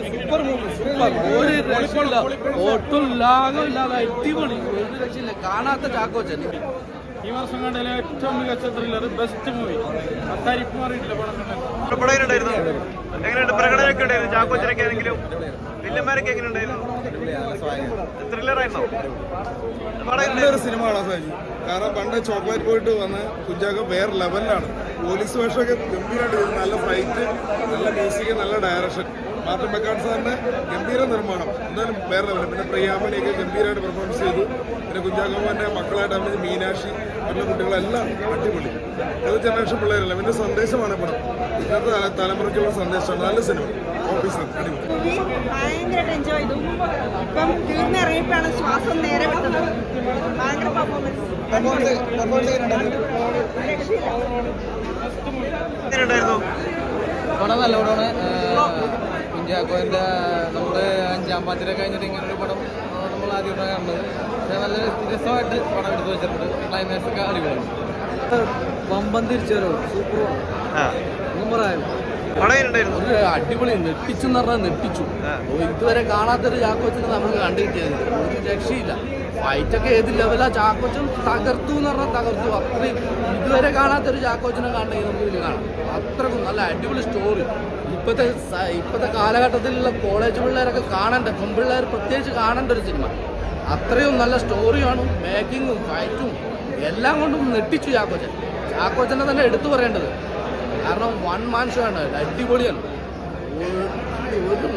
Super movie, super. ഒരു രക്ഷയില്ല, ഒട്ടും ലാഘമില്ലാതെ അടിപൊളി, ഒരു രക്ഷയില്ല. കാണാത്ത ചാക്കോച്ചൻ. ഈ വർഷം കണ്ടതിലെ ഏറ്റവും മികച്ച ത്രില്ലർ, ബെസ്റ്റ് മൂവി. അത്താരിപ്പ് മാറിയിട്ടില്ല പടം കണ്ടത്. എങ്ങനെയുണ്ട് പ്രകടനമൊക്കെ ഉണ്ടായിരുന്നു? ചാക്കോച്ചനൊക്കെ ആണെങ്കിലും വില്ലന്മാരൊക്കെ എങ്ങനെയുണ്ടായിരുന്നു? ത്രില്ലറായിരുന്നോ? നല്ലൊരു സിനിമ കാണാൻ സാധിച്ചു. കാരണം പണ്ട് ചോക്ലേറ്റ് പോയിട്ട് വന്ന് കുഞ്ചാക്ക വേറെ ലെവലിലാണ്. പോലീസ് വേഷമൊക്കെ ഗംഭീരമായിട്ട് ചെയ്തു. നല്ല ഫൈറ്റ്, നല്ല മ്യൂസിക്, നല്ല ഡയറക്ഷൻ. മാർട്ടിൻ ബക്കാട്ട് സാറിന്റെ ഗംഭീര നിർമ്മാണം എന്തായാലും വേറെ ലെവൽ. പിന്നെ പ്രിയാമണിയൊക്കെ ഗംഭീരമായിട്ട് പെർഫോമൻസ് ചെയ്തു. പിന്നെ കുഞ്ചാക്കോന്റെ മക്കളായിട്ട് അഭിനയിച്ച മീനാക്ഷി, മറ്റുള്ള കുട്ടികളെല്ലാം അടിപൊളി. ഏത് ജനറേഷൻ പിള്ളേരല്ല. പിന്നെ സന്ദേശമാണ് പടം. ഇന്നത്തെ തലമുറയ്ക്കുള്ള സന്ദേശമാണ്. നല്ല സിനിമ. ഓഫീസർ അടിപൊളി. ഭയങ്കരമായിട്ട് എൻജോയ് ചെയ്തു. ഇപ്പം തീർന്നിറങ്ങിയപ്പോഴാണ് ശ്വാസം നേരെ വിട്ടത്. ഭയങ്കര പെർഫോമൻസ്. എങ്ങനെയുണ്ടായിരുന്നു? പടം നല്ല പടമാണ്. കുഞ്ചാക്കോന്റെ നമ്മൾ 5ാം പാതിര കഴിഞ്ഞിട്ട് ഇങ്ങനൊരു പടം നമ്മൾ ആദ്യമായിട്ടാണ് കണ്ടത്. പക്ഷേ നല്ല രസമായിട്ട് പടം എടുത്ത് വെച്ചിട്ടുണ്ട്. ക്ലൈമാക്സ് ഒക്കെ അടിപൊളിയാണ്. വമ്പൻ തിരിച്ചവരോ സൂപ്പർ ഒന്നും പറയാനും ഒരു അടിപൊളി. നെട്ടിച്ചു എന്ന് പറഞ്ഞാൽ നെട്ടിച്ചു. ഇതുവരെ കാണാത്തൊരു ചാക്കോച്ചനെ നമ്മൾ കണ്ടുകിട്ടിയത്. ഒരു രക്ഷയില്ല. ഫൈറ്റൊക്കെ ഏത് ലെവലാ. ചാക്കോച്ചൻ തകർത്തു എന്ന് പറഞ്ഞാൽ തകർത്തു. അത്രയും ഇതുവരെ കാണാത്തൊരു ചാക്കോച്ചനെ കാണണമെങ്കിൽ നമുക്ക് ഇതിൽ കാണാം. അത്രക്കും നല്ല അടിപൊളി സ്റ്റോറി. ഇപ്പോഴത്തെ കാലഘട്ടത്തിലുള്ള കോളേജ് പിള്ളേരൊക്കെ കാണേണ്ട, പെൺപിള്ളേർ പ്രത്യേകിച്ച് കാണേണ്ട ഒരു സിനിമ. അത്രയും നല്ല സ്റ്റോറിയാണ്. മേക്കിങ്ങും ഫൈറ്റും എല്ലാം കൊണ്ടും നെട്ടിച്ചു ചാക്കോച്ചൻ. ചാക്കോച്ചനെ തന്നെ എടുത്തു പറയേണ്ടത്. കാരണം വൺ മാൻ ഷോ ആണ്. അടിപൊളിയാണ്.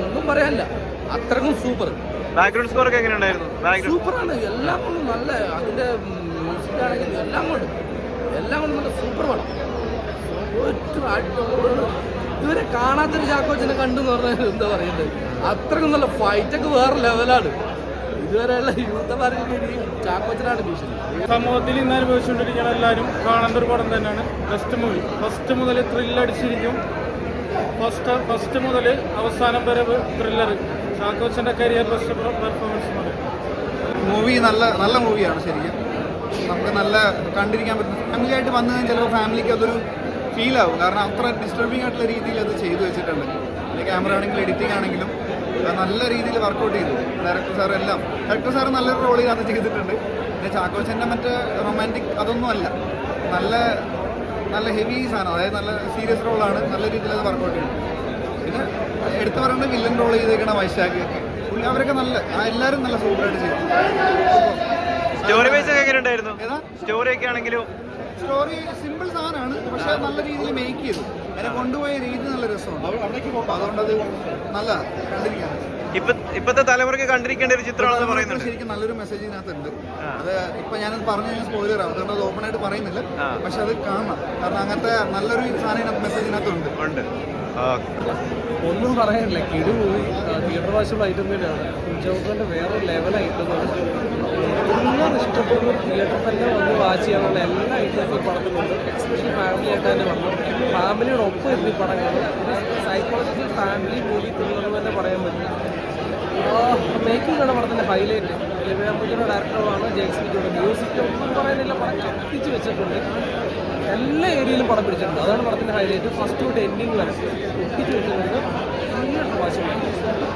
ഒന്നും പറയാനില്ല. അത്രക്കും സൂപ്പർ. ബാക്ക്ഗ്രൗണ്ട് സ്കോർ ഒക്കെ എങ്ങനെയുണ്ടായിരുന്നു? സൂപ്പറാണ്. എല്ലാം കൊണ്ടും നല്ല. അതിന്റെ മ്യൂസിക് ആണെങ്കിലും എല്ലാം കൊണ്ടും നല്ല സൂപ്പർ പടം. ഇതുവരെ കാണാത്തൊരു ചാക്കോച്ചനെ കണ്ടു എന്ന് പറഞ്ഞാൽ എന്താ പറയുന്നത്. അത്രക്കും നല്ല ഫൈറ്റൊക്കെ വേറെ ലെവലാണ്. ഇതുവരെയുള്ള യൂത്തമാർക്ക് ചാക്കോച്ചനാണ് ഭീഷണി. സമൂഹത്തിൽ ഇന്ന് അനുഭവിച്ചുകൊണ്ടിരിക്കുന്ന എല്ലാവരും കാണേണ്ട ഒരു പടം തന്നെയാണ്. Best movie. ഫസ്റ്റ് മുതൽ ത്രില്ലടിച്ചിരിക്കും. ഫസ്റ്റ് മുതൽ അവസാനം വരെ ത്രില്ലർ. ചാക്കോച്ചന്റെ കരിയർ ബെസ്റ്റ് പെർഫോമൻസ് മൂവി നല്ല മൂവിയാണ്. ശരിക്കും നമുക്ക് നല്ല കണ്ടിരിക്കാൻ പറ്റും. ഫാമിലി ആയിട്ട് വന്നു കഴിഞ്ഞാൽ ചിലപ്പോൾ ഫാമിലിക്ക് അതൊരു ഫീലാവും. കാരണം അത്ര ഡിസ്റ്റർബിംഗ് ആയിട്ടുള്ള രീതിയിൽ അത് ചെയ്തു വെച്ചിട്ടുണ്ട്. പിന്നെ ക്യാമറ ആണെങ്കിലും എഡിറ്റിംഗ് ആണെങ്കിലും നല്ല രീതിയിൽ വർക്കൗട്ട് ചെയ്തു. ഡയറക്ടർ സാർ നല്ലൊരു റോൾ അത് ചെയ്തിട്ടുണ്ട്. പിന്നെ ചാക്കോച്ചൻ്റെ മറ്റേ റൊമാൻറ്റിക് അതൊന്നും അല്ല. നല്ല ഹെവി സാധനം. അതായത് നല്ല സീരിയസ് റോളാണ്. നല്ല രീതിയിൽ അത് വർക്കൗട്ട് ചെയ്തു. പിന്നെ എടുത്തു പറയേണ്ട വില്ലൻ റോൾ ചെയ്തേക്കണ വൈശാഖ്, അവരൊക്കെ എല്ലാവരും നല്ല സൂപ്പറായിട്ട് ചെയ്തു. സ്റ്റോറി വൈസ് ഒക്കെ എങ്ങനെയുണ്ടായിരുന്നു? സ്റ്റോറി ഒക്കെ ആണെങ്കിലും സ്റ്റോറി സിമ്പിൾ സാധനമാണ്. പക്ഷെ നല്ല രീതിയിൽ മേക്ക് ചെയ്തു. അതിനെ കൊണ്ടുപോയ രീതി നല്ല രസമാണ്. അതുകൊണ്ടത് നല്ല കണ്ടിരിക്കാൻ. ഇപ്പത്തെ തലമുറയ്ക്ക് കണ്ടിരിക്കേണ്ട ഒരു ചിത്രമാണെന്ന് പറയുന്നത്. ശരിക്കും നല്ലൊരു മെസ്സേജ് ഇതിനകത്തുണ്ട്. അത് ഇപ്പൊ ഞാനത് പറഞ്ഞു സ്പോയിലർ ആവും. അതുകൊണ്ട് അത് ഓപ്പൺ ആയിട്ട് പറയുന്നില്ല. പക്ഷെ അത് കാണണം. കാരണം അങ്ങനത്തെ നല്ലൊരു സാധനം മെസ്സേജിനകത്തുണ്ട്. ഒന്നും പറയാനില്ല. കിടു പോയി. തിയേറ്റർ വാശികളായിട്ടൊന്നുമില്ലാണ്. കുഞ്ചാക്കോന്റെ വേറെ ലെവലായിട്ടൊന്നും എല്ലാം ഇഷ്ടപ്പെടുന്ന തിയേറ്ററിൽ തന്നെ വന്ന് വാച്ച് ചെയ്യാനുള്ള എല്ലാ ഐറ്റംസും ഈ പടത്തിലുണ്ട്. എക്സ്പെഷ്യലി ഫാമിലി ആയിട്ട് തന്നെ വന്നു. ഫാമിലിയോടൊപ്പം ഇരുന്ന് ഈ പടം കാണും. ഒരു സൈക്കോളജിക്കൽ ഫാമിലി മൂവി ത്രില്ലെന്ന് തന്നെ പറയാൻ പറ്റും. മേക്കിംഗ് ആണ് പടത്തിൻ്റെ ഹൈലൈറ്റ്. ലിബിയുടെ ഡയറക്ടറാണ് ജെയ്സ്മിയുടെ. മ്യൂസിക് ഒന്നും പറയാനില്ല. പടം കത്തിച്ച് വെച്ചിട്ടുണ്ട്. എല്ലാ ഏരിയയിലും പടം പിടിച്ചിട്ടുണ്ട്. അതാണ് പടത്തിൻ്റെ ഹൈലൈറ്റ്. ഫസ്റ്റ് തൊട്ട് എൻഡിങ് വരെ ഒട്ടിച്ച് വെച്ചിട്ടുണ്ട്.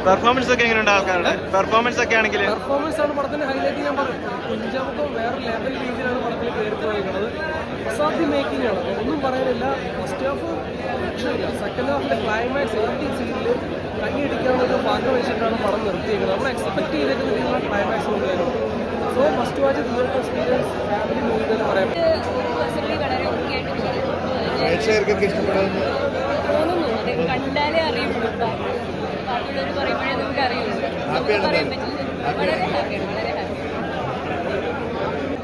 പെർഫോമൻസ് ഒക്കെ എങ്ങനെയുണ്ട്? ആൾക്കാരുടെ പെർഫോമൻസ് ഒക്കെ ആണെങ്കിൽ പെർഫോമൻസ് ആണ് പടത്തിന്റെ ഹൈലൈറ്റ്. ഞാൻ പറയും, കുഞ്ചാക്കോ വേറെ ലെവൽ രീതിയിലാണ് പടത്തിൽ കയറി പോയിരിക്കുന്നത്. അസാധ്യ മേക്കിംഗ് ആണ്. ഒന്നും പറയാനില്ല. ഫസ്റ്റ് ഹാഫ് രക്ഷയില്ല. സെക്കൻഡ് ഹാഫിന്റെ ക്ലൈമാക്സ് എൻഡിങ് സീനിൽ കൈയടിക്കാനുള്ള ഒരു ഭാഗം വെച്ചിട്ടാണ് പടം നിർത്തിയിരിക്കുന്നത്. നമ്മൾ എക്സ്പെക്ട് ചെയ്തേക്കുന്ന രീതിയിലുള്ള ക്ലൈമാക്സ് കൊണ്ടുവരുന്നു. So first watch theatre experience family movie തന്നെ പറയാം. തോന്നുന്നു അത് കണ്ടാലേ അറിയുള്ളൂ. ബാക്കിയുള്ളവർ പറയുമ്പോഴേ നമുക്ക് അറിയുള്ളൂ. പറയാൻ പറ്റില്ല. വളരെ ഹാപ്പിയാണ്.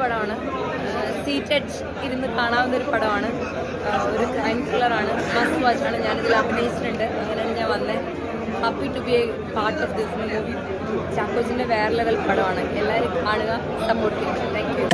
പടമാണ്. സീറ്റഡ് ഇരുന്ന് കാണാവുന്ന ഒരു പടമാണ്. ഒരു ക്രൈം ത്രില്ലറാണ്. മസ്റ്റ് വാച്ചാണ്. ഞാനിതിൽ അഭിനയിച്ചിട്ടുണ്ട്. അങ്ങനെയാണ് ഞാൻ വന്നത്. Happy to be a part of this movie. ചാക്കോച്ചിൻ്റെ വേറെ ലെവൽ പടമാണ്. എല്ലാവരും കാണുക, സപ്പോർട്ട് ചെയ്യുക. Thank U.